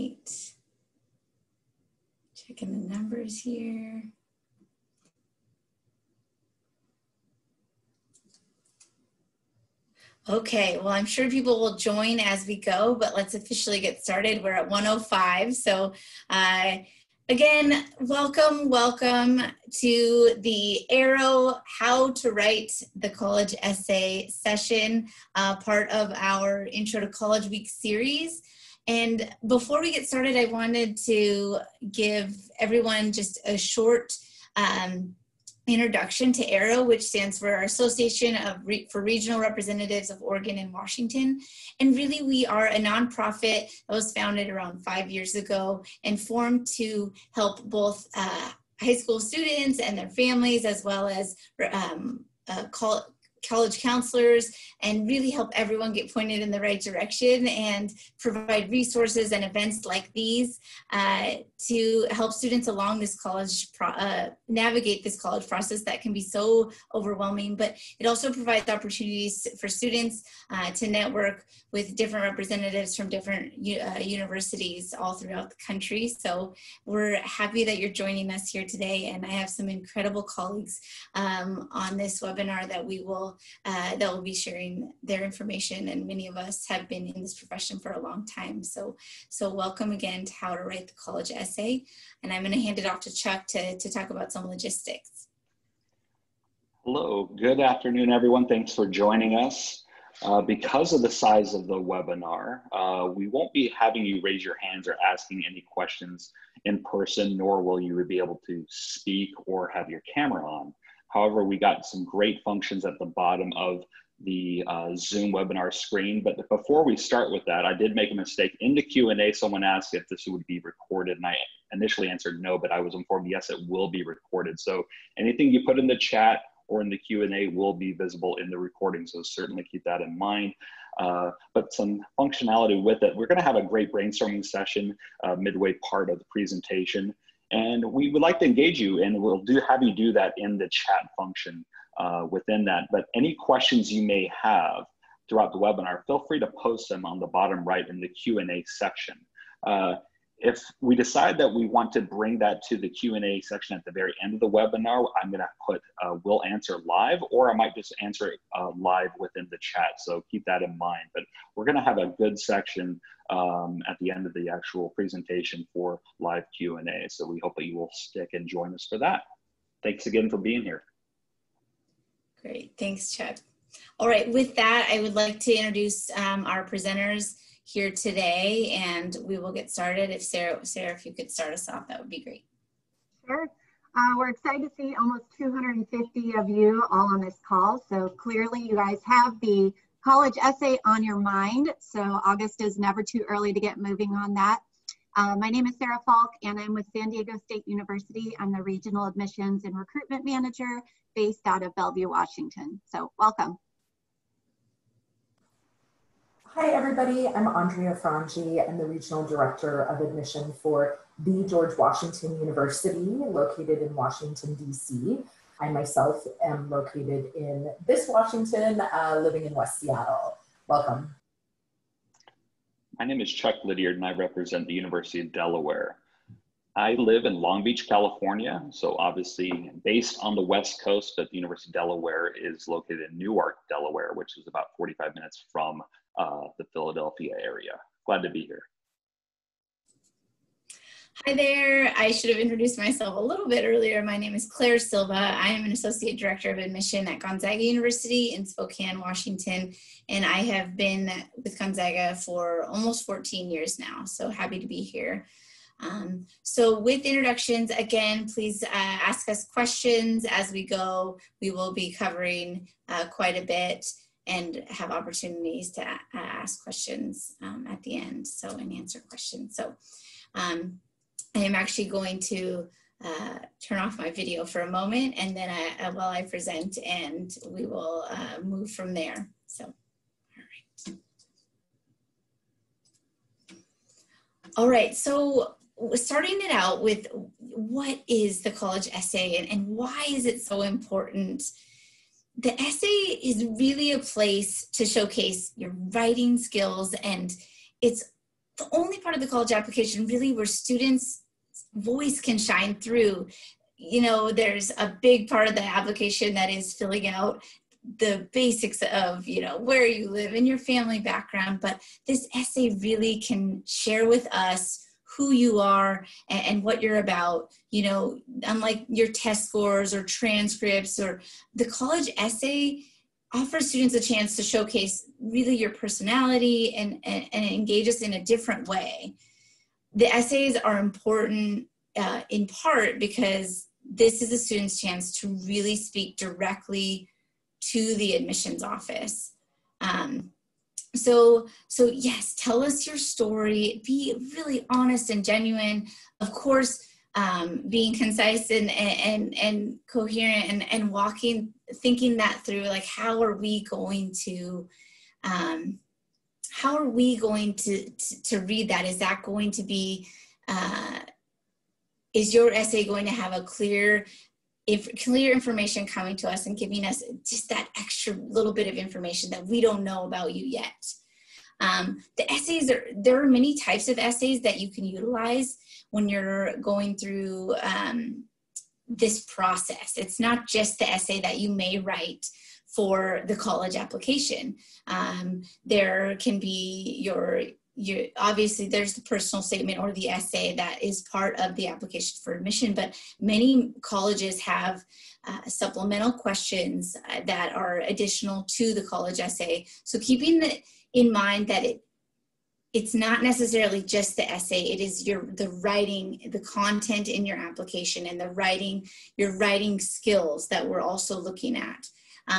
right. Checking the numbers here. Okay, well, I'm sure people will join as we go, but let's officially get started. We're at 1:05. So again, welcome to the Arrow How to Write the College Essay session, part of our Intro to College Week series. And before we get started, I wanted to give everyone just a short introduction to Arrow, which stands for our Association for Regional Representatives of Oregon and Washington. And really, we are a nonprofit that was founded around 5 years ago and formed to help both high school students and their families, as well as college counselors, and really help everyone get pointed in the right direction and provide resources and events like these to help students along this college, navigate this college process that can be so overwhelming. But it also provides opportunities for students to network with different representatives from different universities all throughout the country. So we're happy that you're joining us here today, and I have some incredible colleagues on this webinar that will be sharing their information, and many of us have been in this profession for a long time. So welcome again to How to Write the College Essay, and I'm going to hand it off to Chuck to talk about some logistics. Hello, good afternoon, everyone. Thanks for joining us. Because of the size of the webinar, we won't be having you raise your hands or asking any questions in person, nor will you be able to speak or have your camera on. However, we got some great functions at the bottom of the Zoom webinar screen. But before we start with that, I did make a mistake. In the Q&A, someone asked if this would be recorded, and I initially answered no, but I was informed, yes, it will be recorded. So anything you put in the chat or in the Q&A will be visible in the recording, so certainly keep that in mind. But some functionality with it. We're gonna have a great brainstorming session midway part of the presentation. And we would like to engage you, and we'll have you do that in the chat function within that. But any questions you may have throughout the webinar, feel free to post them on the bottom right in the Q&A section. If we decide that we want to bring that to the Q&A section at the very end of the webinar, I'm gonna put we'll answer live, or I might just answer it live within the chat. So keep that in mind. But we're gonna have a good section at the end of the actual presentation for live Q&A. So we hope that you will stick and join us for that. Thanks again for being here. Great, thanks, Chuck. All right, with that, I would like to introduce our presenters here today, and we will get started. If Sarah, if you could start us off, that would be great. Sure. We're excited to see almost 250 of you all on this call. So clearly you guys have the college essay on your mind. So August is never too early to get moving on that. My name is Sarah Falk, and I'm with San Diego State University. I'm the Regional Admissions and Recruitment Manager based out of Bellevue, Washington. So welcome. Hi, everybody. I'm Andrea Frangi. I'm the Regional Director of Admission for the George Washington University, located in Washington, D.C. I myself am located in this Washington, living in West Seattle. Welcome. My name is Chuck Lydiard, and I represent the University of Delaware. I live in Long Beach, California, so obviously based on the West Coast, but the University of Delaware is located in Newark, Delaware, which is about 45 minutes from the Philadelphia area. Glad to be here. Hi there. I should have introduced myself a little bit earlier. My name is Claire Silva. I am an Associate Director of Admission at Gonzaga University in Spokane, Washington, and I have been with Gonzaga for almost 14 years now, so happy to be here. So with introductions, again, please ask us questions as we go. We will be covering quite a bit and have opportunities to ask questions at the end, and answer questions. So I am actually going to turn off my video for a moment, and then while I present, and we will move from there. So, all right. So starting it out with, what is the college essay, and why is it so important? The essay is really a place to showcase your writing skills, and it's the only part of the college application really where students' voice can shine through. You know, there's a big part of the application that is filling out the basics of, you know, where you live and your family background, but this essay really can share with us who you are and what you're about. You know, unlike your test scores or transcripts, or the college essay offers students a chance to showcase really your personality and engage us in a different way. The essays are important in part because this is a student's chance to really speak directly to the admissions office. So yes, tell us your story, be really honest and genuine. Of course, being concise and coherent and thinking that through, like, how are we going to read that? Is that going to be, is your essay going to have a clear information coming to us and giving us just that extra little bit of information that we don't know about you yet? The essays, there are many types of essays that you can utilize when you're going through this process. It's not just the essay that you may write for the college application. There can be your obviously there's the personal statement or the essay that is part of the application for admission, but many colleges have supplemental questions that are additional to the college essay. So keeping in mind that it's not necessarily just the essay, it is the writing, the content in your application, and your writing skills that we're also looking at.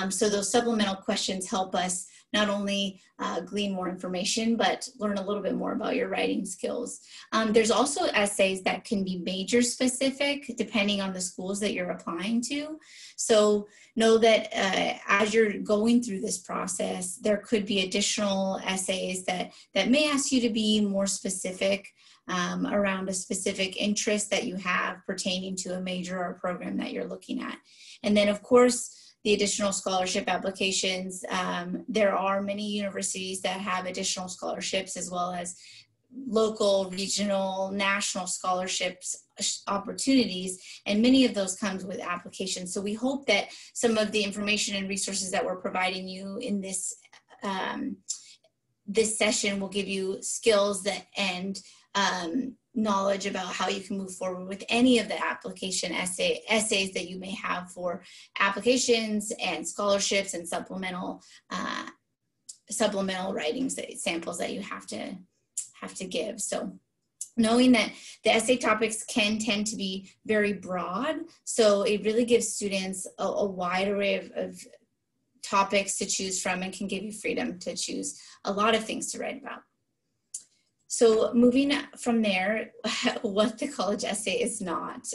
So those supplemental questions help us not only glean more information, but learn a little bit more about your writing skills. There's also essays that can be major specific depending on the schools that you're applying to. So know that as you're going through this process, there could be additional essays that may ask you to be more specific around a specific interest that you have pertaining to a major or program that you're looking at. And then, of course, the additional scholarship applications. There are many universities that have additional scholarships, as well as local, regional, national scholarships opportunities, and many of those comes with applications. So we hope that some of the information and resources that we're providing you in this this session will give you skills and knowledge about how you can move forward with any of the application essays that you may have for applications and scholarships and supplemental writing samples that you have to give. So knowing that the essay topics can tend to be very broad, so it really gives students a wide array of topics to choose from and can give you freedom to choose a lot of things to write about. So moving from there, what the college essay is not.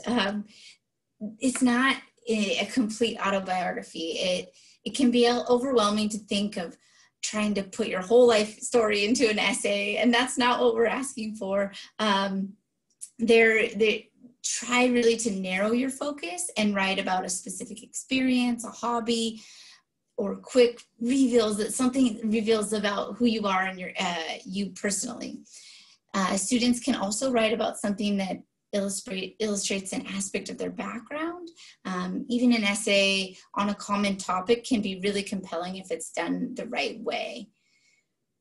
It's not a complete autobiography. It can be overwhelming to think of trying to put your whole life story into an essay, and that's not what we're asking for. They try really to narrow your focus and write about a specific experience, a hobby, or quick reveals about who you are and you personally. Students can also write about something that illustrates an aspect of their background. Even an essay on a common topic can be really compelling if it's done the right way.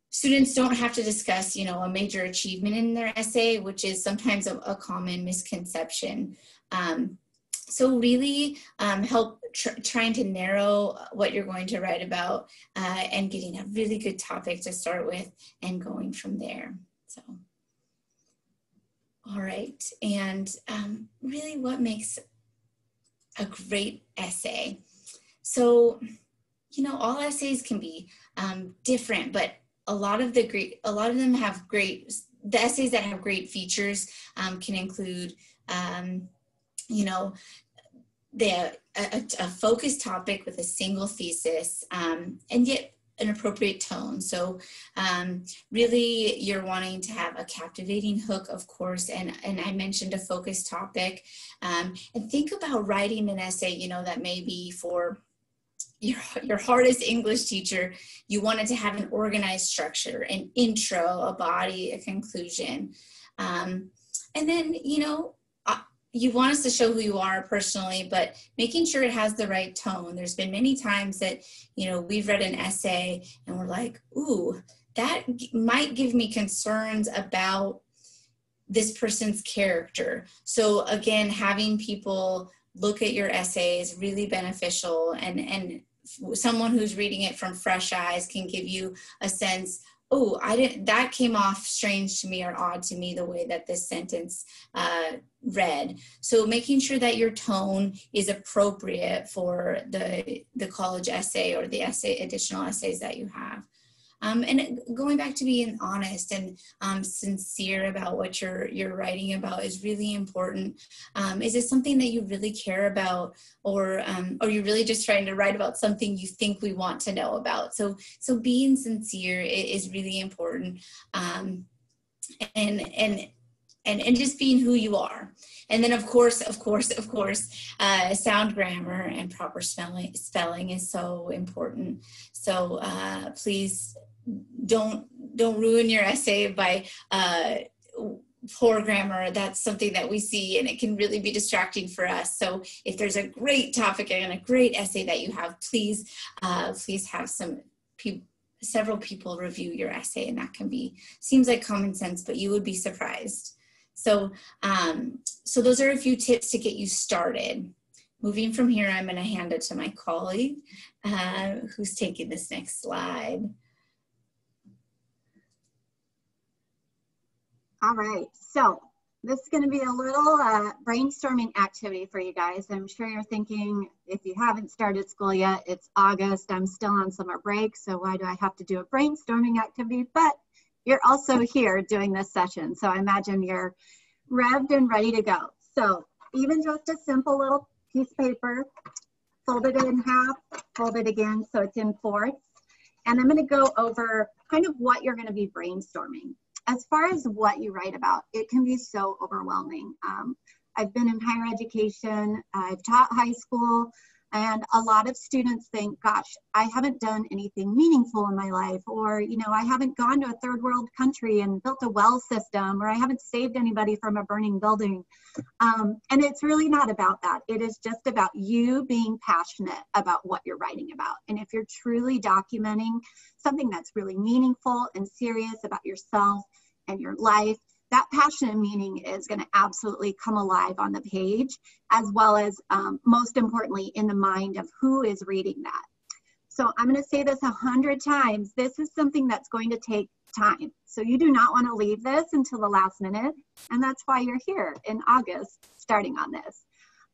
Students don't have to discuss, a major achievement in their essay, which is sometimes a common misconception. So really help trying to narrow what you're going to write about and getting a really good topic to start with and going from there. So, all right. And really what makes a great essay? So, all essays can be different, but a lot of them have the essays that have great features can include a focused topic with a single thesis, and yet an appropriate tone. So really you're wanting to have a captivating hook, of course, and I mentioned a focused topic. And think about writing an essay, that may be for your hardest English teacher, you want it to have an organized structure, an intro, a body, a conclusion. And then, you want us to show who you are personally, but making sure it has the right tone. There's been many times that, we've read an essay and we're like, ooh, that might give me concerns about this person's character. So again, having people look at your essay is really beneficial, and someone who's reading it from fresh eyes can give you a sense, oh, that came off strange to me or odd to me, the way that this sentence read. So making sure that your tone is appropriate for the college essay or the additional essays that you have. And going back to being honest and sincere about what you're writing about is really important. Is it something that you really care about, or are you really just trying to write about something you think we want to know about? So being sincere is really important, and just being who you are. And then of course, sound grammar and proper spelling is so important. So please don't ruin your essay by poor grammar. That's something that we see, and it can really be distracting for us. So if there's a great topic and a great essay that you have, please have several people review your essay, and that seems like common sense, but you would be surprised. So those are a few tips to get you started. Moving from here, I'm going to hand it to my colleague who's taking this next slide. All right, so this is going to be a little brainstorming activity for you guys. I'm sure you're thinking, if you haven't started school yet, it's August, I'm still on summer break, so why do I have to do a brainstorming activity? But you're also here doing this session, so I imagine you're revved and ready to go. So even just a simple little piece of paper, fold it in half, fold it again so it's in fourths, and I'm going to go over kind of what you're going to be brainstorming. As far as what you write about, it can be so overwhelming. I've been in higher education, I've taught high school, and a lot of students think, gosh, I haven't done anything meaningful in my life, or, I haven't gone to a third world country and built a well system, or I haven't saved anybody from a burning building. And it's really not about that. It is just about you being passionate about what you're writing about. And if you're truly documenting something that's really meaningful and serious about yourself and your life, that passion and meaning is going to absolutely come alive on the page, as well as most importantly in the mind of who is reading that. So I'm going to say this 100 times. This is something that's going to take time. So you do not want to leave this until the last minute. And that's why you're here in August starting on this.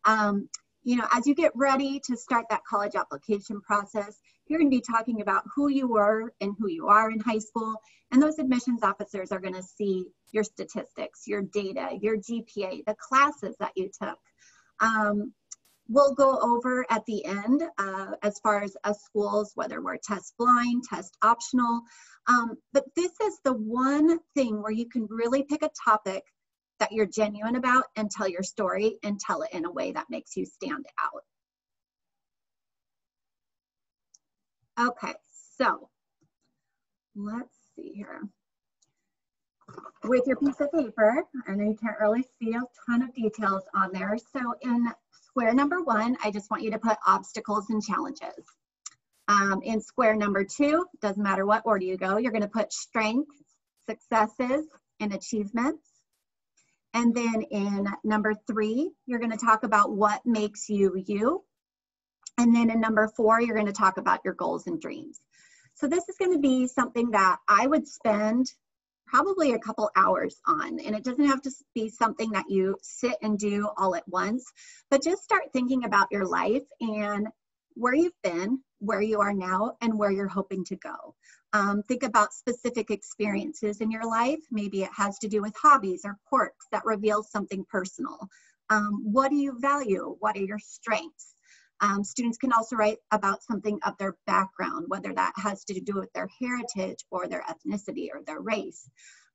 As you get ready to start that college application process, you're going to be talking about who you were and who you are in high school. And those admissions officers are going to see your statistics, your data, your GPA, the classes that you took. We'll go over at the end as far as us schools, whether we're test blind, test optional. But this is the one thing where you can really pick a topic that you're genuine about and tell your story and tell it in a way that makes you stand out. Okay, so let's see here. With your piece of paper, I know you can't really see a ton of details on there. So in square number 1, I just want you to put obstacles and challenges. In square number 2, doesn't matter what order you go, you're going to put strengths, successes, and achievements. And then in number 3, you're going to talk about what makes you you. And then in number 4, you're going to talk about your goals and dreams. So this is going to be something that I would spend probably a couple hours on. And it doesn't have to be something that you sit and do all at once, but just start thinking about your life and where you've been, where you are now, and where you're hoping to go. Think about specific experiences in your life. Maybe it has to do with hobbies or quirks that reveal something personal. What do you value? What are your strengths? Students can also write about something of their background, whether that has to do with their heritage or their ethnicity or their race.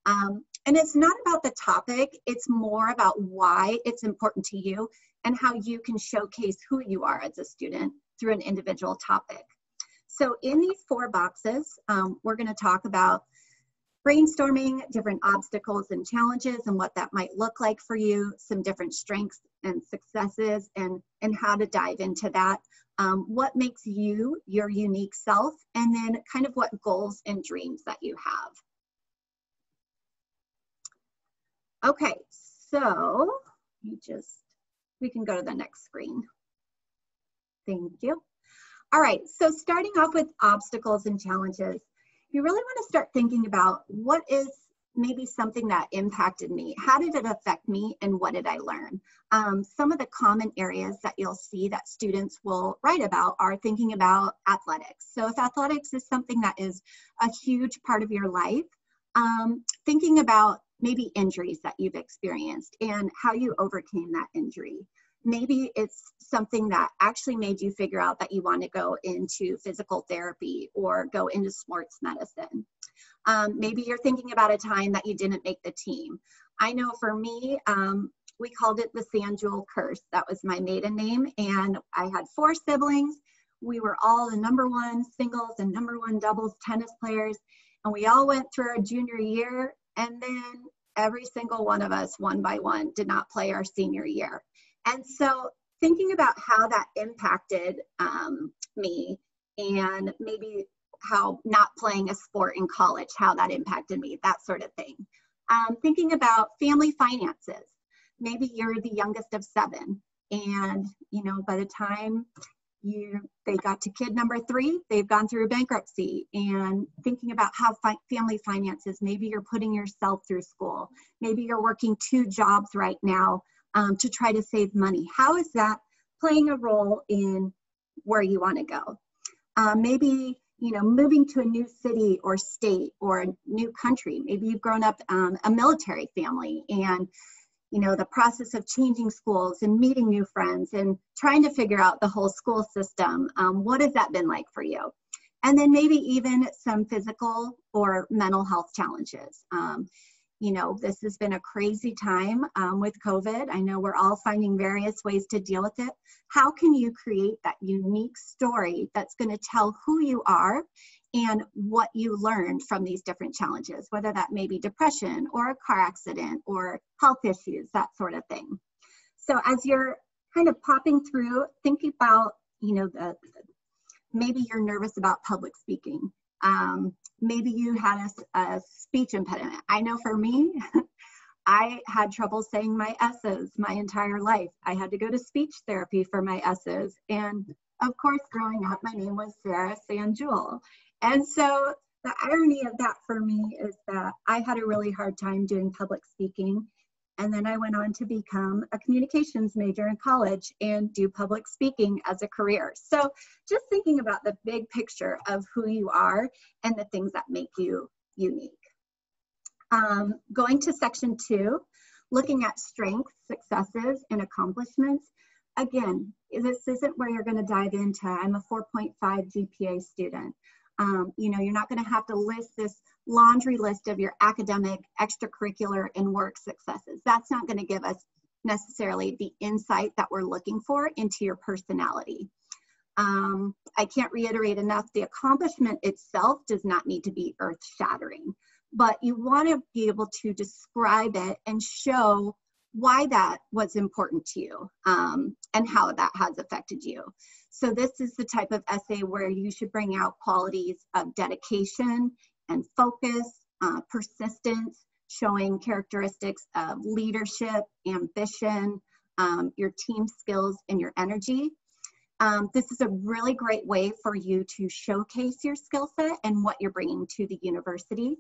And it's not about the topic, it's more about why it's important to you and how you can showcase who you are as a student through an individual topic. So in these 4 boxes, we're going to talk about brainstorming, different obstacles and challenges and what that might look like for you, some different strengths and successes, and how to dive into that. What makes you your unique self, and then kind of what goals and dreams that you have. Okay, so we can go to the next screen. Thank you. All right, so starting off with obstacles and challenges, you really want to start thinking about what is maybe something that impacted me. How did it affect me, and what did I learn? Some of the common areas that you'll see that students will write about are thinking about athletics. So if athletics is something that is a huge part of your life, thinking about maybe injuries that you've experienced and how you overcame that injury. Maybe it's something that actually made you figure out that you want to go into physical therapy or go into sports medicine. Maybe you're thinking about a time that you didn't make the team. I know for me, we called it the Sand Jewel curse. That was my maiden name, and I had 4 siblings. We were all the #1 singles and #1 doubles tennis players, and we all went through our junior year, and then every single one of us, one by one, did not play our senior year. And so thinking about how that impacted me, and maybe how not playing a sport in college, how that impacted me, that sort of thing. Thinking about family finances. Maybe you're the youngest of 7, and by the time they got to kid number 3, they've gone through bankruptcy. And thinking about how family finances, maybe you're putting yourself through school. Maybe you're working 2 jobs right now to try to save money. How is that playing a role in where you want to go? Maybe, moving to a new city or state or a new country. Maybe you've grown up a military family, and the process of changing schools and meeting new friends and trying to figure out the whole school system. What has that been like for you? And then maybe even some physical or mental health challenges. This has been a crazy time with COVID. I know we're all finding various ways to deal with it. How can you create that unique story that's going to tell who you are and what you learned from these different challenges, whether that may be depression or a car accident or health issues, that sort of thing. So as you're kind of popping through, think about, maybe you're nervous about public speaking. Maybe you had a speech impediment. I know for me, I had trouble saying my S's my entire life. I had to go to speech therapy for my S's. And of course, growing up, my name was Sarah Sand Jewel. And so the irony of that for me is that I had a really hard time doing public speaking. And then I went on to become a communications major in college and do public speaking as a career. So just thinking about the big picture of who you are and the things that make you unique. Going to section 2, looking at strengths, successes, and accomplishments. Again, this isn't where you're going to dive into, I'm a 4.5 GPA student. You're not going to have to list this laundry list of your academic, extracurricular, and work successes. That's not going to give us necessarily the insight that we're looking for into your personality. I can't reiterate enough, the accomplishment itself does not need to be earth-shattering, but you want to be able to describe it and show why that was important to you and how that has affected you. So this is the type of essay where you should bring out qualities of dedication and focus, persistence, showing characteristics of leadership, ambition, your team skills, and your energy. This is a really great way for you to showcase your skill set and what you're bringing to the university.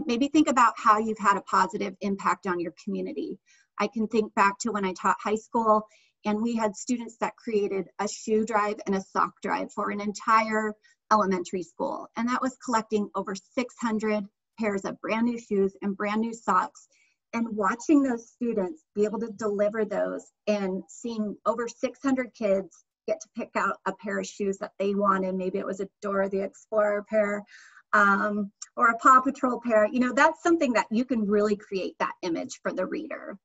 Maybe think about how you've had a positive impact on your community. I can think back to when I taught high school, and we had students that created a shoe drive and a sock drive for an entire elementary school. And that was collecting over 600 pairs of brand new shoes and brand new socks. And watching those students be able to deliver those and seeing over 600 kids get to pick out a pair of shoes that they wanted. Maybe it was a Dora the Explorer pair or a Paw Patrol pair. That's something that you can really create that image for the reader.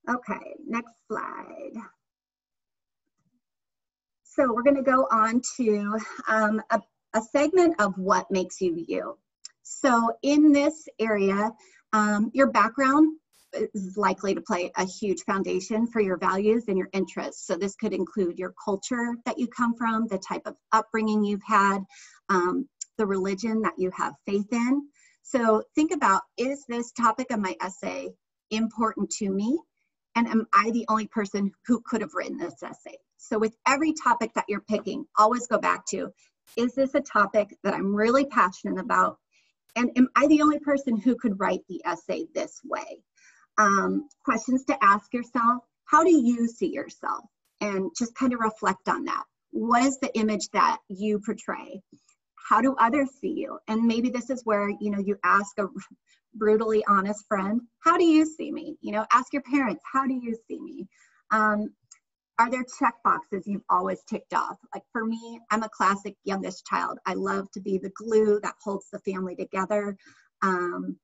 Okay, next slide. So we're going to go on to a segment of what makes you you. So in this area, your background is likely to play a huge foundation for your values and your interests. So this could include your culture that you come from, the type of upbringing you've had, the religion that you have faith in. So think about, is this topic of my essay important to me? And am I the only person who could have written this essay? So with every topic that you're picking, always go back to, is this a topic that I'm really passionate about? And am I the only person who could write the essay this way? Questions to ask yourself: how do you see yourself? And just kind of reflect on that. What is the image that you portray? How do others see you? And maybe this is where, you know, you ask a brutally honest friend, how do you see me? You know, ask your parents, how do you see me? Are there check boxes you've always ticked off? Like for me, I'm a classic youngest child. I love to be the glue that holds the family together. And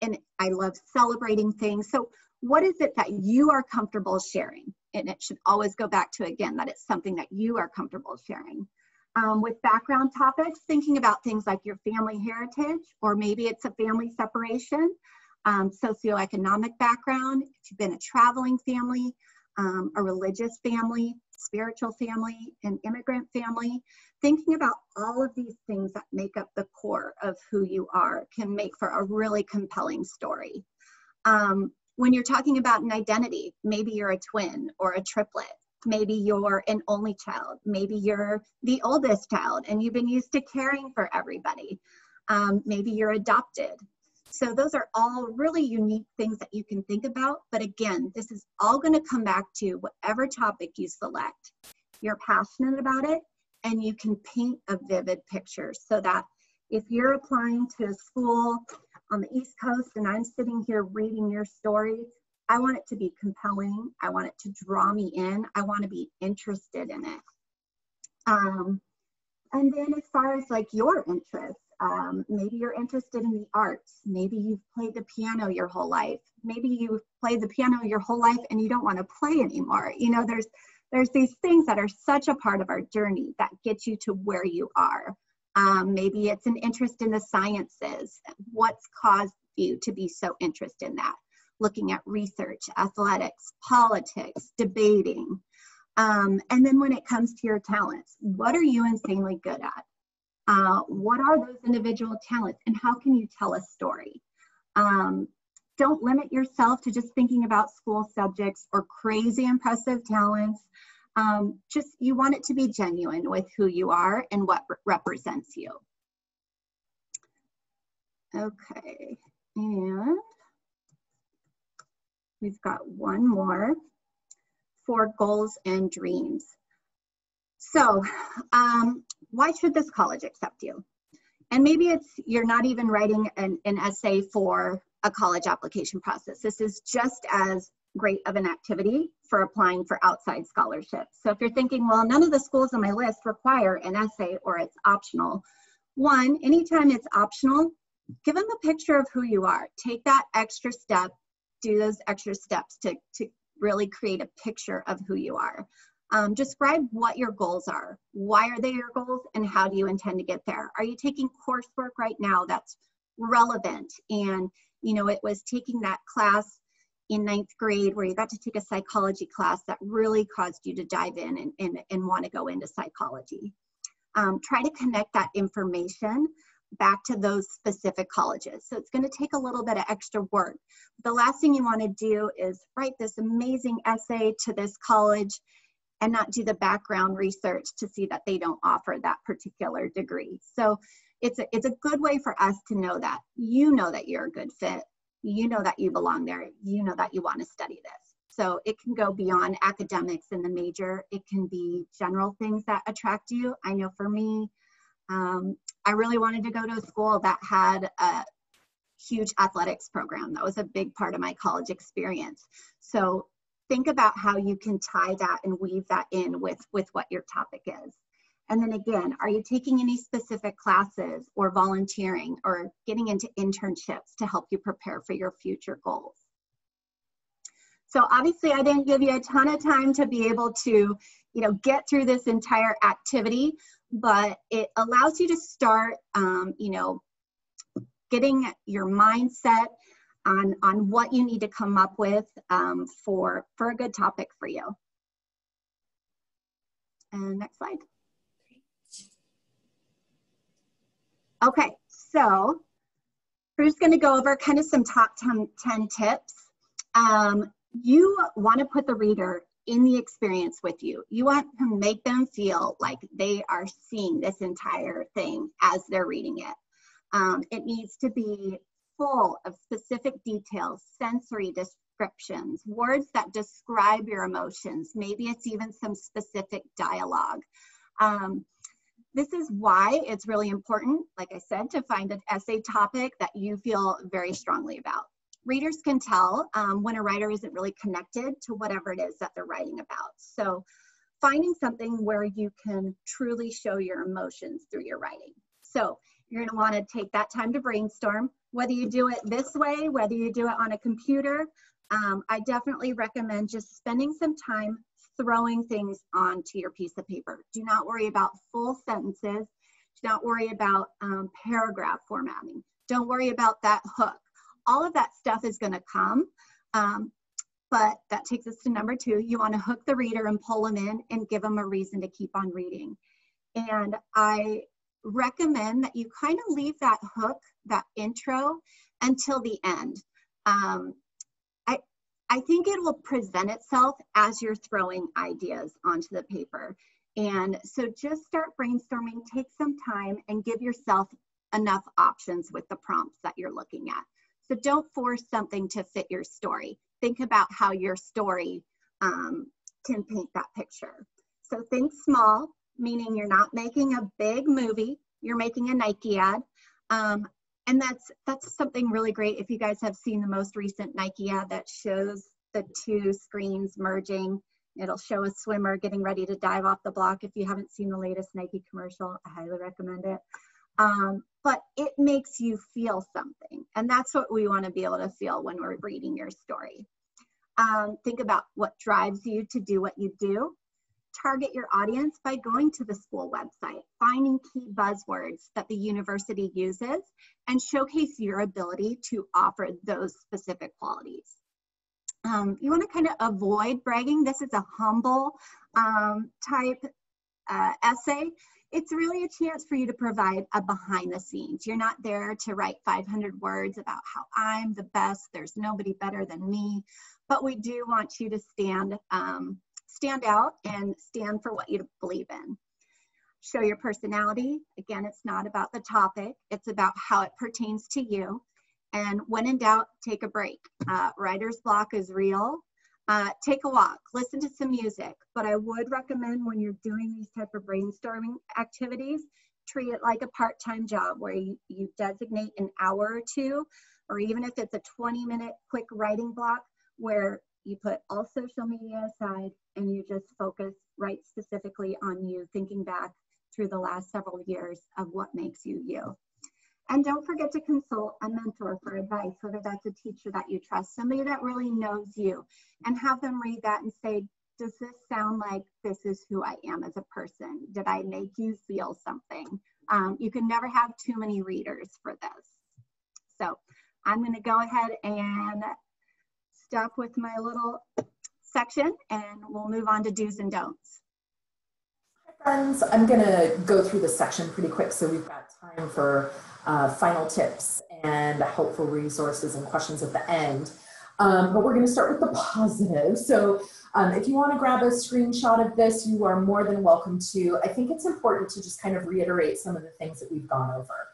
I love celebrating things. So what is it that you are comfortable sharing? And it should always go back to, again, that it's something that you are comfortable sharing. With background topics, thinking about things like your family heritage, or maybe it's a family separation, socioeconomic background, if you've been a traveling family, a religious family, spiritual family, an immigrant family. Thinking about all of these things that make up the core of who you are can make for a really compelling story. When you're talking about an identity, maybe you're a twin or a triplet. Maybe you're an only child. Maybe you're the oldest child and you've been used to caring for everybody. Maybe you're adopted. So those are all really unique things that you can think about. But again, this is all going to come back to whatever topic you select. You're passionate about it and you can paint a vivid picture, so that if you're applying to a school on the East Coast and I'm sitting here reading your story, I want it to be compelling. I want it to draw me in. I want to be interested in it. And then as far as like your interests, maybe you're interested in the arts. Maybe you've played the piano your whole life. Maybe you've played the piano your whole life and you don't want to play anymore. You know, there's these things that are such a part of our journey that get you to where you are. Maybe it's an interest in the sciences. What's caused you to be so interested in that? Looking at research, athletics, politics, debating. And then when it comes to your talents, what are you insanely good at? What are those individual talents and how can you tell a story? Don't limit yourself to just thinking about school subjects or crazy impressive talents. Just, you want it to be genuine with who you are and what represents you. Okay, and we've got one more for goals and dreams. So why should this college accept you? And maybe it's, you're not even writing an essay for a college application process. This is just as great of an activity for applying for outside scholarships. So if you're thinking, well, none of the schools on my list require an essay or it's optional. One, anytime it's optional, give them a picture of who you are. Take that extra step, do those extra steps to really create a picture of who you are. Describe what your goals are. Why are they your goals and how do you intend to get there? Are you taking coursework right now that's relevant? And, you know, it was taking that class in 9th grade where you got to take a psychology class that really caused you to dive in and want to go into psychology. Try to connect that information back to those specific colleges. So it's going to take a little bit of extra work. The last thing you want to do is write this amazing essay to this college and not do the background research to see that they don't offer that particular degree. So it's a good way for us to know that you know that you're a good fit. You know that you belong there. You know that you want to study this. So it can go beyond academics in the major. It can be general things that attract you. I know for me, I really wanted to go to a school that had a huge athletics program. That was a big part of my college experience. So think about how you can tie that and weave that in with what your topic is. And then again, are you taking any specific classes or volunteering or getting into internships to help you prepare for your future goals? So obviously I didn't give you a ton of time to be able to, get through this entire activity, but it allows you to start, getting your mindset on what you need to come up with for a good topic for you. And next slide. Okay, so we're just going to go over kind of some top 10 tips. You want to put the reader in the experience with you. You want to make them feel like they are seeing this entire thing as they're reading it. It needs to be full of specific details, sensory descriptions, words that describe your emotions. Maybe it's even some specific dialogue. This is why it's really important, like I said, to find an essay topic that you feel very strongly about. Readers can tell when a writer isn't really connected to whatever it is that they're writing about. So finding something where you can truly show your emotions through your writing. So you're going to want to take that time to brainstorm, whether you do it this way, whether you do it on a computer. I definitely recommend just spending some time throwing things onto your piece of paper. Do not worry about full sentences. Do not worry about paragraph formatting. Don't worry about that hook. All of that stuff is going to come, but that takes us to number 2. You want to hook the reader and pull them in and give them a reason to keep on reading. And I recommend that you kind of leave that hook, that intro, until the end. I think it will present itself as you're throwing ideas onto the paper. And so just start brainstorming, take some time, and give yourself enough options with the prompts that you're looking at. So don't force something to fit your story. Think about how your story can paint that picture. So think small, meaning you're not making a big movie, you're making a Nike ad. And that's something really great. If you guys have seen the most recent Nike ad that shows the 2 screens merging, it'll show a swimmer getting ready to dive off the block. If you haven't seen the latest Nike commercial, I highly recommend it. But it makes you feel something. And that's what we want to be able to feel when we're reading your story. Think about what drives you to do what you do. Target your audience by going to the school website, finding key buzzwords that the university uses, and showcase your ability to offer those specific qualities. You want to kind of avoid bragging. This is a humble type essay. It's really a chance for you to provide a behind the scenes. You're not there to write 500 words about how I'm the best, there's nobody better than me, but we do want you to stand out and stand for what you believe in. Show your personality. Again, it's not about the topic, it's about how it pertains to you. And when in doubt, take a break. Writer's block is real. Take a walk, listen to some music, but I would recommend when you're doing these type of brainstorming activities, treat it like a part-time job where you designate an hour or 2, or even if it's a 20-minute quick writing block where you put all social media aside and you just focus right specifically on you, thinking back through the last several years of what makes you you. And don't forget to consult a mentor for advice, whether that's a teacher that you trust, somebody that really knows you, and have them read that and say, does this sound like this is who I am as a person? Did I make you feel something? You can never have too many readers for this. So I'm going to go ahead and stop with my little section and we'll move on to do's and don'ts. Friends, I'm going to go through this section pretty quick so we've got time for final tips and helpful resources and questions at the end. But we're going to start with the positive. So if you want to grab a screenshot of this, you are more than welcome to. I think it's important to just kind of reiterate some of the things that we've gone over.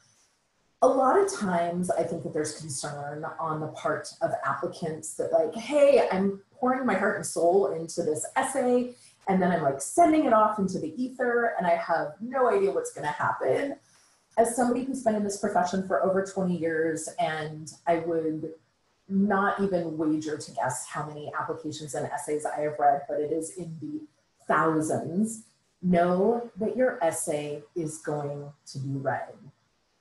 A lot of times I think that there's concern on the part of applicants that like, hey, I'm pouring my heart and soul into this essay, and then I'm like sending it off into the ether and I have no idea what's going to happen. As somebody who's been in this profession for over 20 years, and I would not even wager to guess how many applications and essays I have read, but it is in the thousands, know that your essay is going to be read.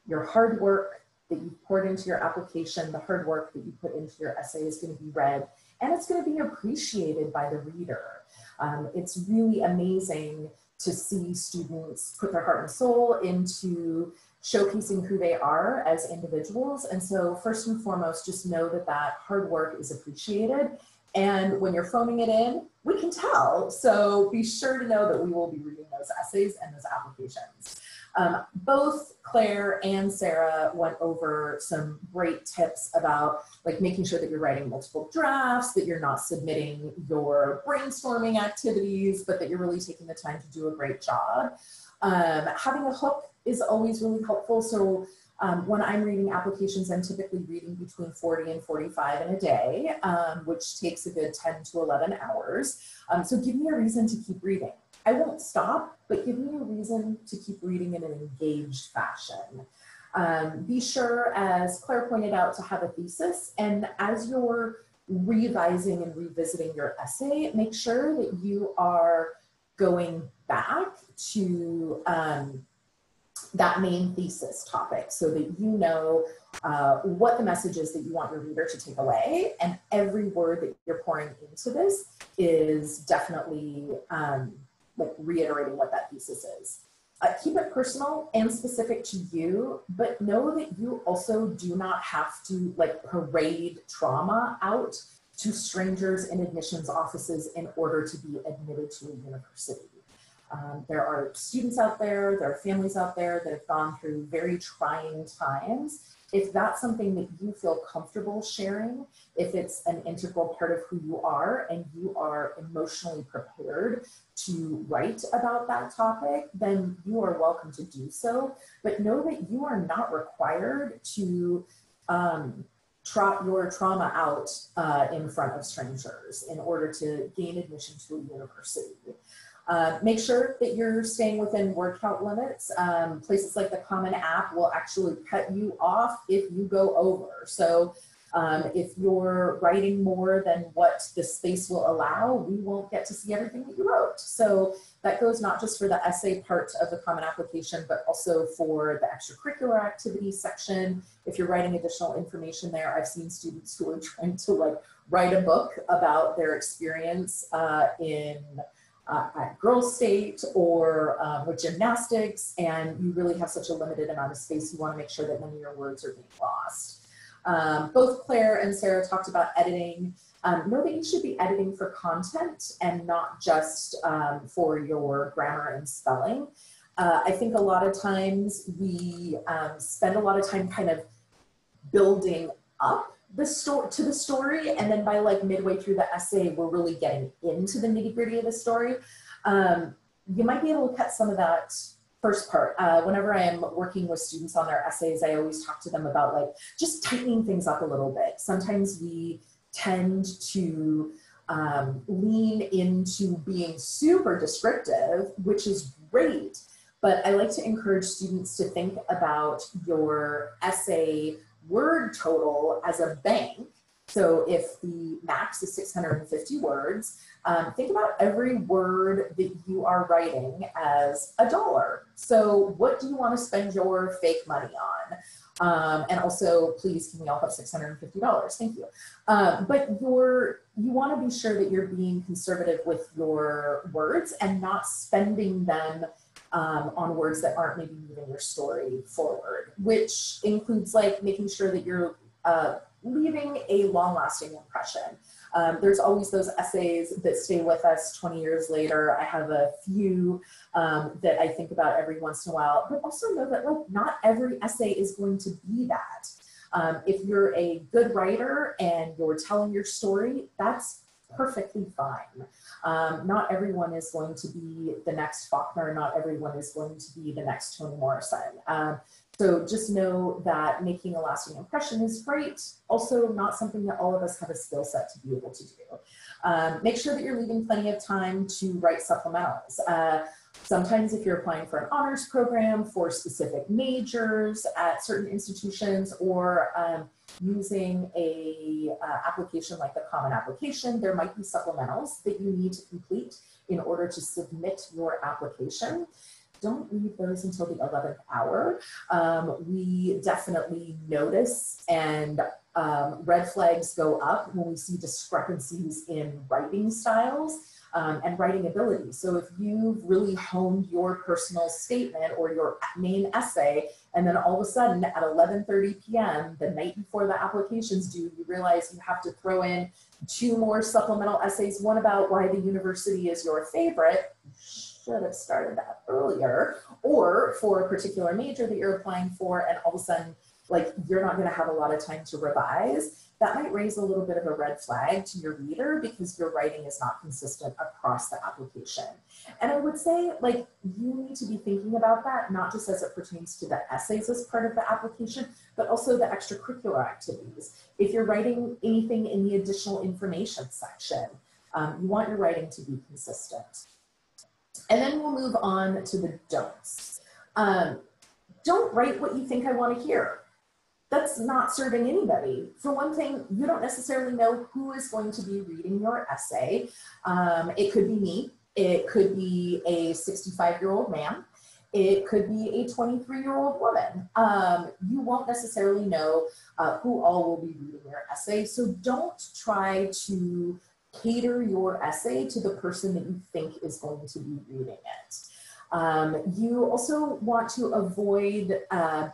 Your hard work that you poured into your application, the hard work that you put into your essay is going to be read, and it's going to be appreciated by the reader. It's really amazing to see students put their heart and soul into showcasing who they are as individuals. And so first and foremost, just know that that hard work is appreciated. And when you're phoning it in, we can tell. So be sure to know that we will be reading those essays and those applications. Both Claire and Sarah went over some great tips about like making sure that you're writing multiple drafts, that you're not submitting your brainstorming activities, but that you're really taking the time to do a great job. Having a hook is always really helpful. So when I'm reading applications, I'm typically reading between 40 and 45 in a day, which takes a good 10 to 11 hours. So give me a reason to keep reading. I won't stop, but give me a reason to keep reading in an engaged fashion. Be sure, as Claire pointed out, to have a thesis. And as you're revising and revisiting your essay, make sure that you are going back to that main thesis topic so that you know what the message is that you want your reader to take away. And every word that you're pouring into this is definitely like reiterating what that thesis is. Keep it personal and specific to you, but know that you also do not have to like parade trauma out to strangers in admissions offices in order to be admitted to a university. There are students out there, there are families out there that have gone through very trying times. If that's something that you feel comfortable sharing, if it's an integral part of who you are and you are emotionally prepared to write about that topic, then you are welcome to do so. But know that you are not required to trot your trauma out in front of strangers in order to gain admission to a university. Make sure that you're staying within word count limits. Places like the Common App will actually cut you off if you go over. So if you're writing more than what the space will allow, we won't get to see everything that you wrote. So that goes not just for the essay part of the Common Application, but also for the extracurricular activities section. If you're writing additional information there, I've seen students who are trying to like write a book about their experience at Girls State or with gymnastics, and you really have such a limited amount of space, you want to make sure that none of your words are being lost. Both Claire and Sarah talked about editing. Know that you should be editing for content and not just for your grammar and spelling. I think a lot of times we spend a lot of time kind of building up the story, and then by like midway through the essay, we're really getting into the nitty-gritty of the story. You might be able to cut some of that first part. Whenever I am working with students on their essays, I always talk to them about like just tightening things up a little bit. Sometimes we tend to lean into being super descriptive, which is great, but I like to encourage students to think about your essay word total as a bank. So if the max is 650 words, think about every word that you are writing as $1. So what do you want to spend your fake money on? And also, please, can we all have $650? Thank you. But you want to be sure that you're being conservative with your words and not spending them on words that aren't maybe moving your story forward, which includes like making sure that you're leaving a long-lasting impression. There's always those essays that stay with us 20 years later. I have a few that I think about every once in a while, but also know that like not every essay is going to be that. If you're a good writer and you're telling your story, that's perfectly fine. Not everyone is going to be the next Faulkner. Not everyone is going to be the next Toni Morrison. So just know that making a lasting impression is great. Also not something that all of us have a skill set to be able to do. Make sure that you're leaving plenty of time to write supplementals. Sometimes if you're applying for an honors program for specific majors at certain institutions, or using a application like the Common Application, there might be supplementals that you need to complete in order to submit your application. don't leave those until the 11th hour. We definitely notice and red flags go up when we see discrepancies in writing styles and writing ability. So if you've really honed your personal statement or your main essay, and then all of a sudden at 11:30 p.m., the night before the application's due, you realize you have to throw in 2 more supplemental essays, one about why the university is your favorite, you should have started that earlier, or for a particular major that you're applying for, and all of a sudden, like, you're not going to have a lot of time to revise, that might raise a little bit of a red flag to your reader because your writing is not consistent across the application. And I would say, like, you need to be thinking about that, not just as it pertains to the essays as part of the application, but also the extracurricular activities. If you're writing anything in the additional information section, you want your writing to be consistent. And then we'll move on to the don'ts. Don't write what you think I want to hear. That's not serving anybody. For one thing, you don't necessarily know who is going to be reading your essay. It could be me. It could be a 65-year-old man. It could be a 23-year-old woman. You won't necessarily know who all will be reading your essay. So don't try to cater your essay to the person that you think is going to be reading it. You also want to avoid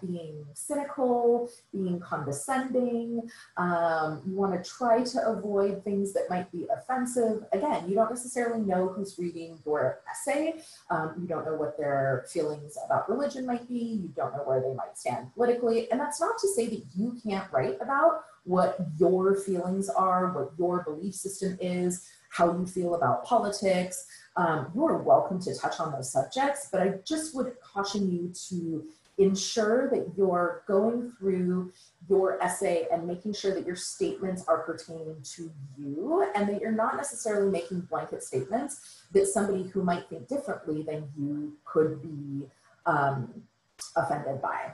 being cynical, being condescending. You want to try to avoid things that might be offensive. Again, you don't necessarily know who's reading your essay. You don't know what their feelings about religion might be. You don't know where they might stand politically. And that's not to say that you can't write about what your feelings are, what your belief system is, how you feel about politics. You are welcome to touch on those subjects, but I just would caution you to ensure that you're going through your essay and making sure that your statements are pertaining to you and that you're not necessarily making blanket statements that somebody who might think differently than you could be offended by.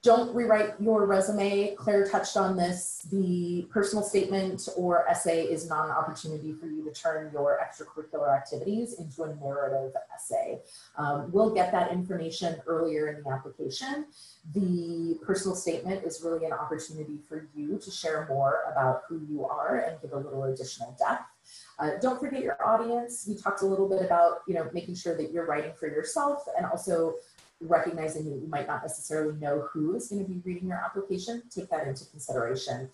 Don't rewrite your resume. Claire touched on this. The personal statement or essay is not an opportunity for you to turn your extracurricular activities into a narrative essay. We'll get that information earlier in the application. The personal statement is really an opportunity for you to share more about who you are and give a little additional depth. Don't forget your audience. We talked a little bit about, making sure that you're writing for yourself and also recognizing that you might not necessarily know who is going to be reading your application. Take that into consideration.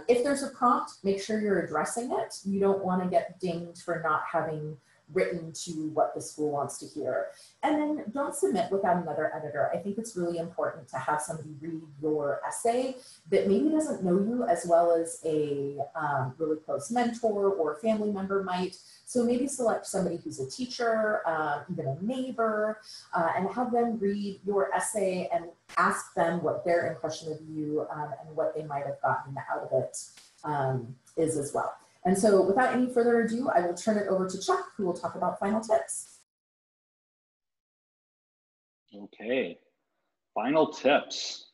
If there's a prompt, make sure you're addressing it. You don't want to get dinged for not having written to what the school wants to hear. And then don't submit without another editor. I think it's really important to have somebody read your essay that maybe doesn't know you as well as a really close mentor or family member might. So maybe select somebody who's a teacher, even a neighbor, and have them read your essay and ask them what their impression of you and what they might have gotten out of it is as well. And so without any further ado, I will turn it over to Chuck, who will talk about final tips. Okay, final tips.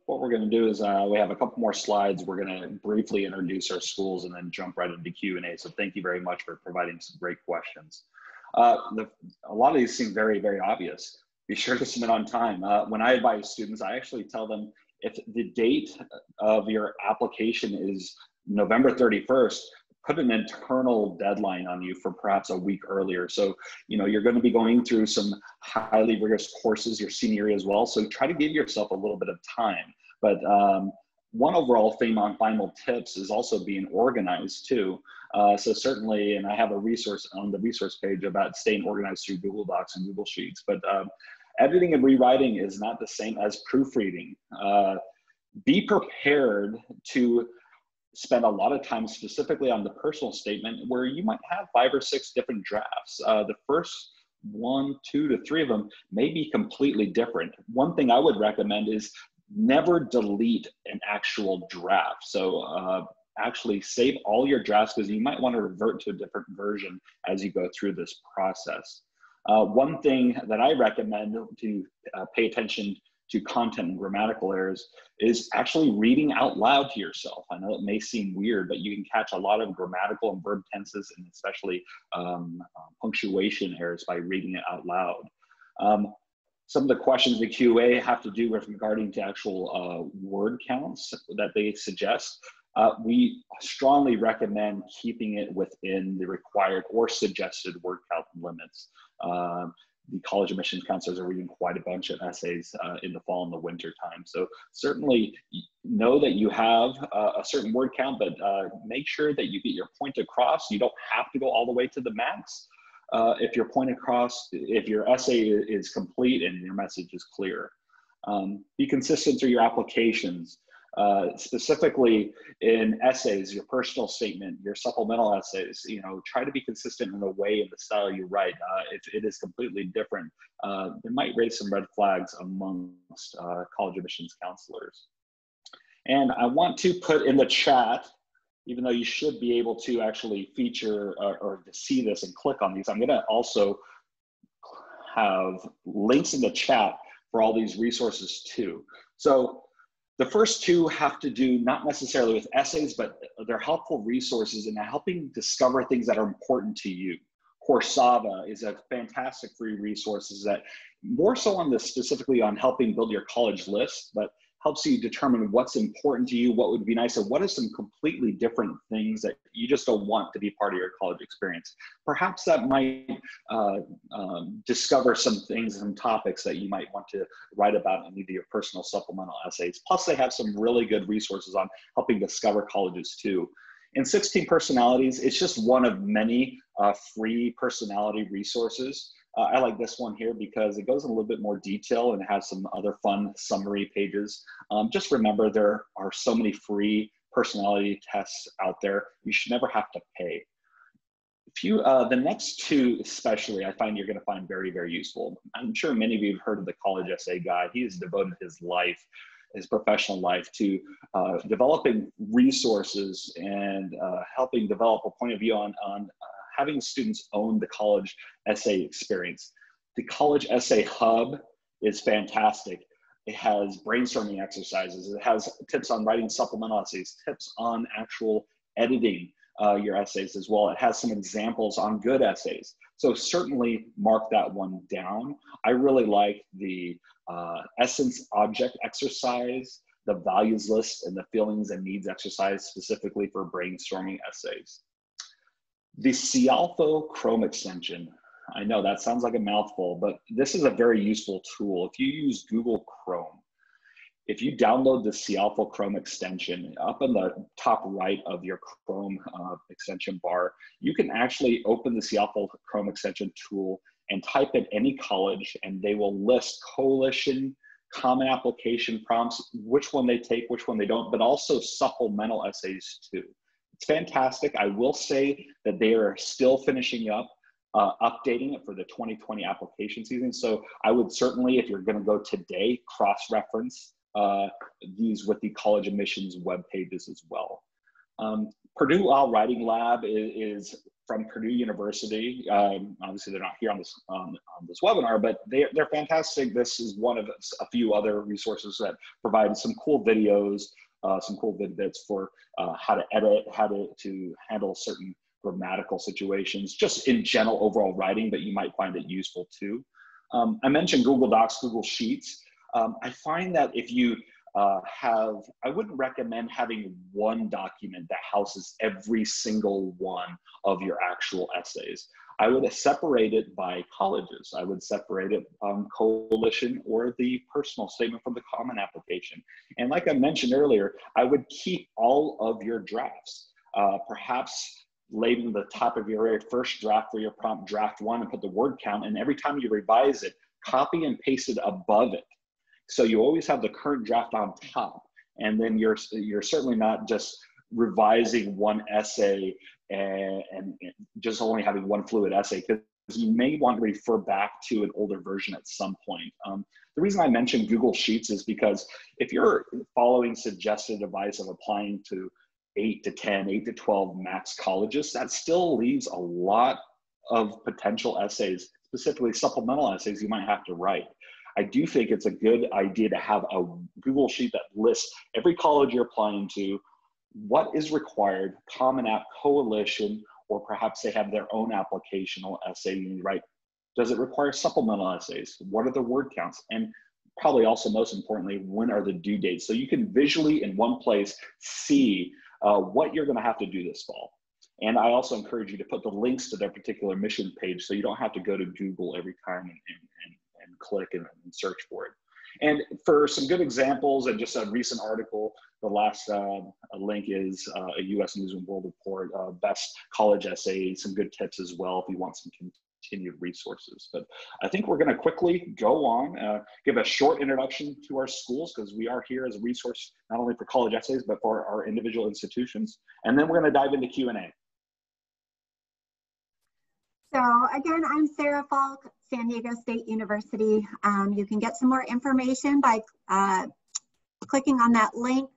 What we're going to do is we have a couple more slides. We're going to briefly introduce our schools and then jump right into Q&A. So thank you very much for providing some great questions. A lot of these seem very, very obvious. Be sure to submit on time. When I advise students, I actually tell them if the date of your application is November 31st, put an internal deadline on you for perhaps a week earlier. So, you're going to be going through some highly rigorous courses your senior year as well. So try to give yourself a little bit of time. But one overall theme on final tips is also being organized too. So certainly, and I have a resource on the resource page about staying organized through Google Docs and Google Sheets, but editing and rewriting is not the same as proofreading. Be prepared to spend a lot of time specifically on the personal statement where you might have 5 or 6 different drafts. The first 1, 2 to 3 of them may be completely different. One thing I would recommend is never delete an actual draft. So actually save all your drafts because you might want to revert to a different version as you go through this process. One thing that I recommend to pay attention to content and grammatical errors is actually reading out loud to yourself. I know it may seem weird, but you can catch a lot of grammatical and verb tenses, and especially punctuation errors by reading it out loud. Some of the questions the QA have to do with regarding to actual word counts that they suggest. We strongly recommend keeping it within the required or suggested word count limits. The college admissions counselors are reading quite a bunch of essays in the fall and the winter time. So certainly know that you have a certain word count, but make sure that you get your point across. You don't have to go all the way to the max. If your point across, if your essay is complete and your message is clear. Be consistent through your applications. Specifically in essays, your personal statement, your supplemental essays, you know, try to be consistent in the way and the style you write. If it is completely different, it might raise some red flags amongst college admissions counselors. And I want to put in the chat, even though you should be able to actually feature or to see this and click on these, I'm gonna also have links in the chat for all these resources too. So the first two have to do not necessarily with essays, but they're helpful resources in helping discover things that are important to you. Coursava is a fantastic free resource that more so on this specifically on helping build your college list, but helps you determine what's important to you, what would be nice, and what are some completely different things that you just don't want to be part of your college experience. Perhaps that might discover some things, some topics that you might want to write about in either your personal supplemental essays. Plus they have some really good resources on helping discover colleges too. In 16 Personalities, it's just one of many free personality resources. I like this one here because it goes in a little bit more detail and has some other fun summary pages. Just remember, there are so many free personality tests out there. You should never have to pay. The next two especially, I find you're going to find very, very useful. I'm sure many of you have heard of the College Essay Guide. He has devoted his life, his professional life, to developing resources and helping develop a point of view on having students own the college essay experience. The College Essay Hub is fantastic. It has brainstorming exercises. It has tips on writing supplemental essays, tips on actual editing your essays as well. It has some examples on good essays. So certainly mark that one down. I really like the essence object exercise, the values list, and the feelings and needs exercise specifically for brainstorming essays. The Cialfo Chrome extension. I know that sounds like a mouthful, but this is a very useful tool. If you use Google Chrome, if you download the Cialfo Chrome extension, up in the top right of your Chrome extension bar, you can actually open the Cialfo Chrome extension tool and type in any college, and they will list coalition, common application prompts, which one they take, which one they don't, but also supplemental essays too. It's fantastic. I will say that they are still finishing up, updating it for the 2020 application season. So I would certainly, if you're going to go today, cross-reference these with the college admissions web pages as well. Purdue Law Writing Lab is from Purdue University. Obviously, they're not here on this webinar, but they're fantastic. This is one of a few other resources that provide some cool videos, some cool vidbits for how to edit, how to handle certain grammatical situations, just in general overall writing, but you might find it useful too. I mentioned Google Docs, Google Sheets. I find that if you I wouldn't recommend having one document that houses every single one of your actual essays. I would separate it by colleges. I would separate it coalition or the personal statement from the common application. And like I mentioned earlier, I would keep all of your drafts. Perhaps label the top of your very first draft for your prompt draft 1 and put the word count, and every time you revise it, copy and paste it above it. So you always have the current draft on top, and then you're certainly not just revising one essay and just only having one fluid essay, because you may want to refer back to an older version at some point. The reason I mentioned Google Sheets is because if you're following suggested advice of applying to 8 to 10, 8 to 12 max colleges, that still leaves a lot of potential essays, specifically supplemental essays you might have to write. I do think it's a good idea to have a Google Sheet that lists every college you're applying to, what is required, Common App, Coalition, or perhaps they have their own applicational essay you need to write. Does it require supplemental essays? What are the word counts? And probably also most importantly, when are the due dates? So you can visually in one place see what you're gonna have to do this fall. And I also encourage you to put the links to their particular mission page so you don't have to go to Google every time and click and search for it. And for some good examples and just a recent article, the last link is a US News and World Report, best college essays, some good tips as well if you want some continued resources. But I think we're gonna quickly go on, give a short introduction to our schools because we are here as a resource, not only for college essays, but for our individual institutions. And then we're gonna dive into Q&A. So again, I'm Sarah Falk, San Diego State University. You can get some more information by clicking on that link.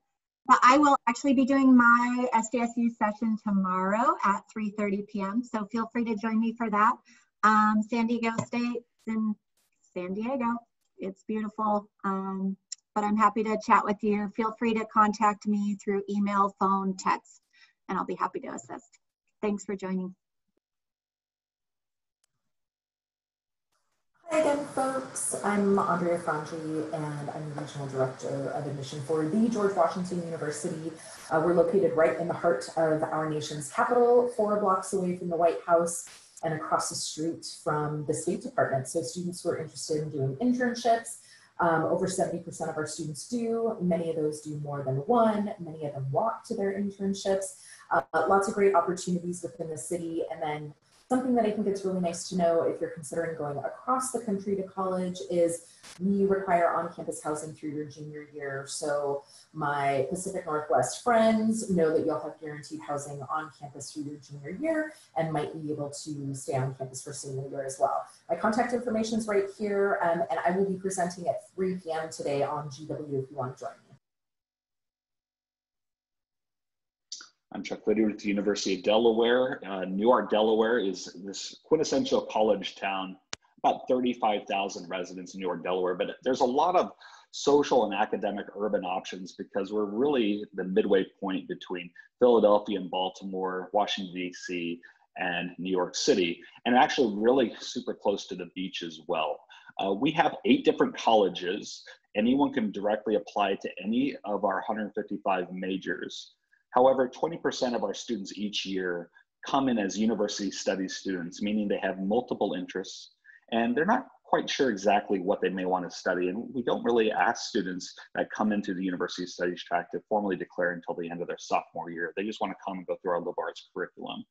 But I will actually be doing my SDSU session tomorrow at 3:30 p.m. So feel free to join me for that. San Diego State in San Diego. It's beautiful. But I'm happy to chat with you. Feel free to contact me through email, phone, text, and I'll be happy to assist. Thanks for joining. Hi again, folks. I'm Andrea Frangi, and I'm the Regional Director of Admission for the George Washington University. We're located right in the heart of our nation's capital, 4 blocks away from the White House and across the street from the State Department. So students who are interested in doing internships, over 70% of our students do. Many of those do more than one. Many of them walk to their internships. Lots of great opportunities within the city. And then something that I think it's really nice to know if you're considering going across the country to college is we require on-campus housing through your junior year. So my Pacific Northwest friends know that you'll have guaranteed housing on campus through your junior year and might be able to stay on campus for senior year as well. My contact information is right here, and I will be presenting at 3 p.m. today on GW if you want to join me. I'm Chuck Liddy with the University of Delaware. Newark, Delaware is this quintessential college town, about 35,000 residents in Newark, Delaware, but there's a lot of social and academic urban options because we're really the midway point between Philadelphia and Baltimore, Washington, D.C., and New York City, and actually really super close to the beach as well. We have 8 different colleges. Anyone can directly apply to any of our 155 majors. However, 20% of our students each year come in as university studies students, meaning they have multiple interests and they're not quite sure exactly what they may want to study. And we don't really ask students that come into the university studies track to formally declare until the end of their sophomore year. They just want to come and go through our liberal arts curriculum.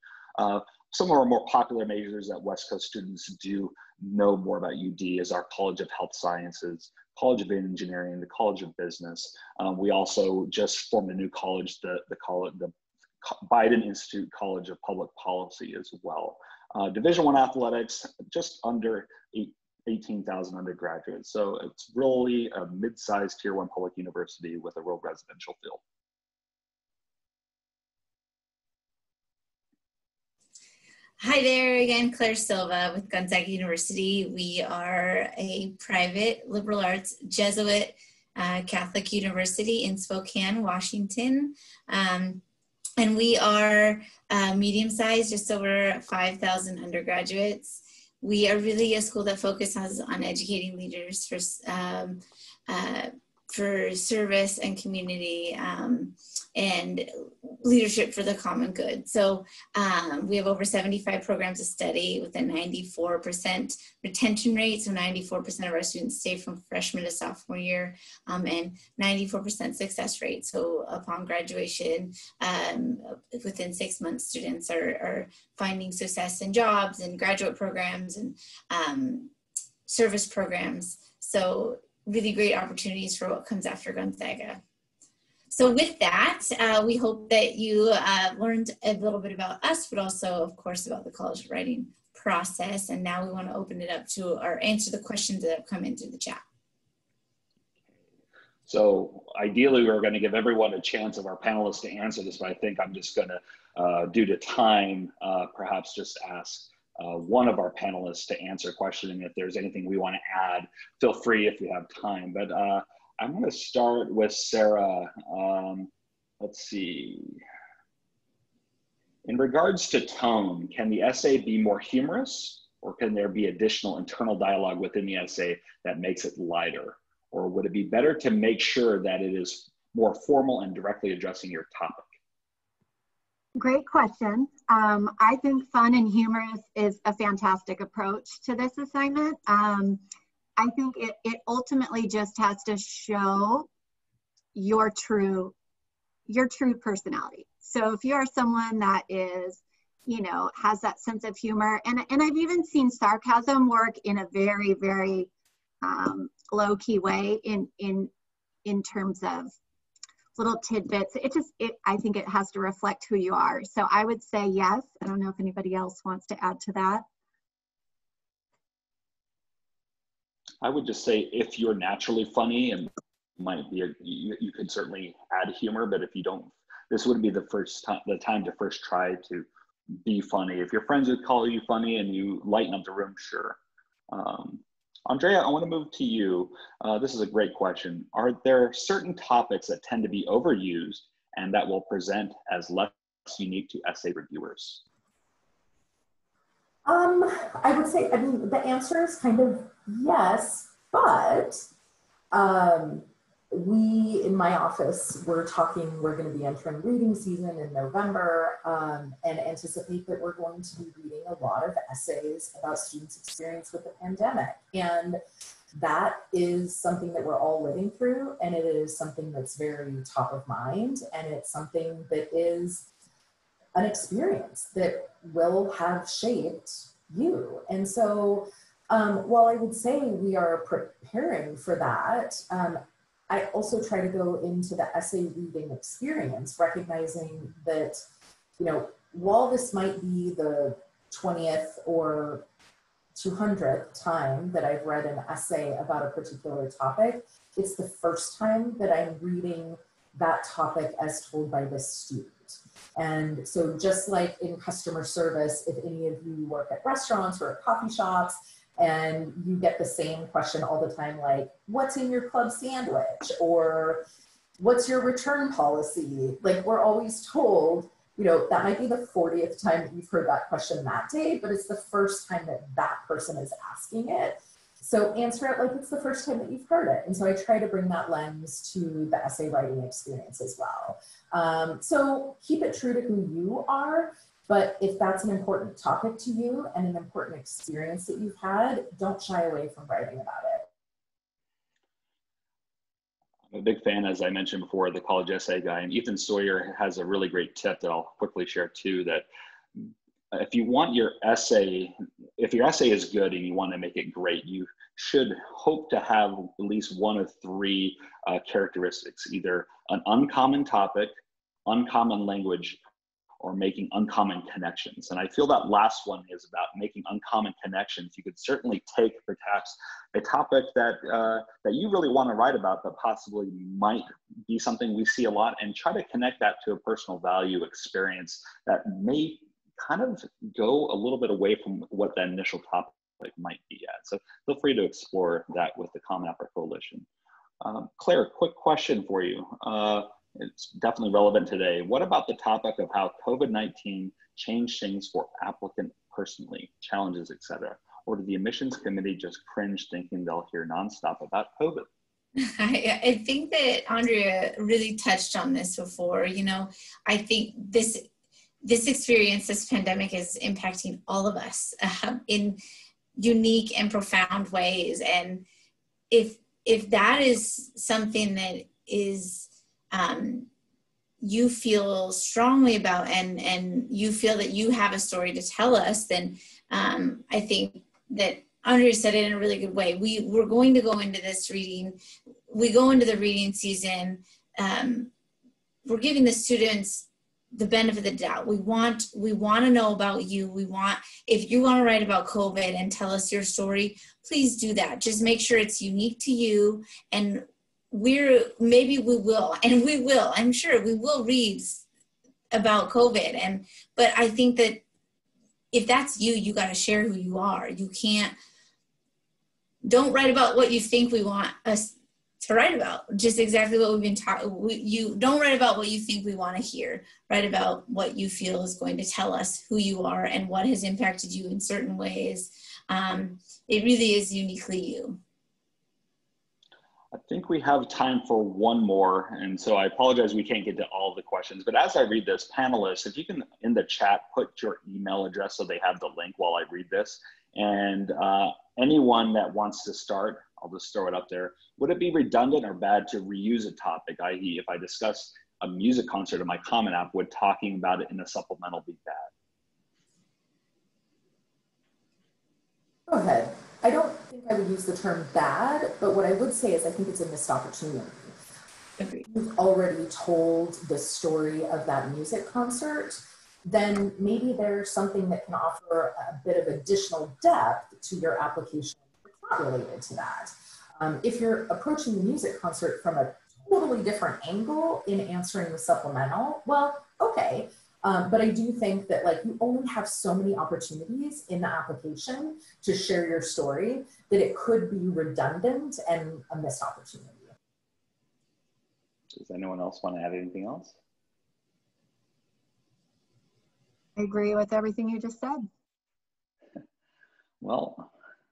Some of our more popular majors that West Coast students do know more about UD is our College of Health Sciences, College of Engineering, the College of Business. We also just formed a new college, the Biden Institute College of Public Policy as well. Division I athletics, just under 18,000 undergraduates. So it's really a mid-sized tier 1 public university with a real residential feel. Hi there again, Claire Silva with Gonzaga University. We are a private liberal arts Jesuit Catholic university in Spokane, Washington. And we are medium-sized, just over 5,000 undergraduates. We are really a school that focuses on educating leaders for service and community and leadership for the common good. So we have over 75 programs of study with a 94% retention rate. So 94% of our students stay from freshman to sophomore year, and 94% success rate. So upon graduation, within 6 months, students are finding success in jobs and graduate programs and service programs. So really great opportunities for what comes after Gonzaga. So with that, we hope that you learned a little bit about us, but also, of course, about the college writing process. And now we want to open it up to answer the questions that have come in through the chat. So ideally, we're going to give everyone a chance of our panelists to answer this, but I think I'm just going to, due to time, perhaps just ask one of our panelists to answer a question. And if there's anything we want to add, feel free if you have time. But I'm going to start with Sarah. Let's see. In regards to tone, can the essay be more humorous, or can there be additional internal dialogue within the essay that makes it lighter? Or would it be better to make sure that it is more formal and directly addressing your topic? Great question. I think fun and humorous is a fantastic approach to this assignment. I think it ultimately just has to show your true personality. So if you're someone that is, you know, has that sense of humor, and I've even seen sarcasm work in a very, very low-key way in terms of little tidbits. I think it has to reflect who you are. So I would say yes. I don't know if anybody else wants to add to that. I would just say if you're naturally funny, and might be you could certainly add humor, but if you don't, this would be the time to first try to be funny. If your friends would call you funny and you lighten up the room, sure. Andrea, I want to move to you. This is a great question. Are there certain topics that tend to be overused and that will present as less unique to essay reviewers? I would say, I mean, the answer is kind of yes, but we, in my office, we're going to be entering reading season in November, and anticipate that we're going to be reading a lot of essays about students' experience with the pandemic. And that is something that we're all living through, and it is something that's very top of mind, and it's something that is an experience that will have shaped you. And so while I would say we are preparing for that, I also try to go into the essay reading experience, recognizing that, you know, while this might be the 20th or 200th time that I've read an essay about a particular topic, it's the first time that I'm reading that topic as told by this student. And so just like in customer service, if any of you work at restaurants or at coffee shops, and you get the same question all the time, like, what's in your club sandwich? Or what's your return policy? Like, we're always told, you know, that might be the 40th time that you've heard that question that day, but it's the first time that that person is asking it. So answer it like it's the first time that you've heard it. And so I try to bring that lens to the essay writing experience as well. So keep it true to who you are. But if that's an important topic to you and an important experience that you've had, don't shy away from writing about it. I'm a big fan, as I mentioned before, of the college essay guy. And Ethan Sawyer has a really great tip that I'll quickly share too, that if you want your essay, if your essay is good and you want to make it great, you should hope to have at least one of three characteristics: either an uncommon topic, uncommon language, or making uncommon connections. And I feel that last one is about making uncommon connections. You could certainly take perhaps a topic that that you really want to write about, but possibly might be something we see a lot, and try to connect that to a personal value experience that may kind of go a little bit away from what that initial topic might be at. So feel free to explore that with the Common App Coalition. Claire, quick question for you. It's definitely relevant today. What about the topic of how COVID-19 changed things for applicant personally, challenges, etc.? Or did the admissions committee just cringe thinking they'll hear nonstop about COVID? I think that Andrea really touched on this before. You know, I think this experience, this pandemic, is impacting all of us in unique and profound ways. And if that is something that is you feel strongly about, and you feel that you have a story to tell us, then I think that Andrea said it in a really good way. We're going to go into this reading. We go into the reading season. We're giving the students the benefit of the doubt. We want to know about you. If you want to write about COVID and tell us your story, please do that. Just make sure it's unique to you, and I'm sure we will read about COVID. But I think that if that's you, you got to share who you are. You can't, don't write about what you think we want us to write about. Just exactly what we've been talking. You don't write about what you think we want to hear. Write about what you feel is going to tell us who you are and what has impacted you in certain ways. It really is uniquely you. I think we have time for one more. And so I apologize, we can't get to all the questions, but as I read this, panelists, if you can in the chat, put your email address so they have the link while I read this. And anyone that wants to start, I'll just throw it up there. Would it be redundant or bad to reuse a topic, i.e. if I discuss a music concert in my Comment app, would talking about it in a supplemental be bad? Go ahead. I don't think I would use the term bad, but what I would say is I think it's a missed opportunity. Agreed. If you've already told the story of that music concert, then maybe there's something that can offer a bit of additional depth to your application that's not related to that. If you're approaching the music concert from a totally different angle in answering the supplemental, well, okay. But I do think that like you only have so many opportunities in the application to share your story that it could be redundant and a missed opportunity. Does anyone else want to add anything else? I agree with everything you just said. Well,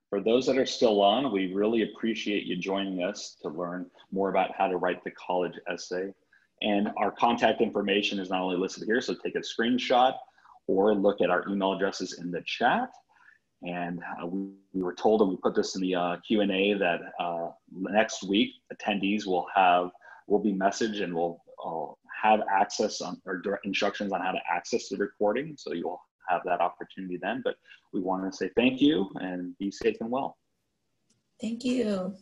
for those that are still on, we really appreciate you joining us to learn more about how to write the college essay. And our contact information is not only listed here, so take a screenshot or look at our email addresses in the chat. And we were told, and we put this in the Q&A, that next week attendees will be messaged and will have access on, or direct instructions on how to access the recording. So you'll have that opportunity then. But we want to say thank you and be safe and well. Thank you.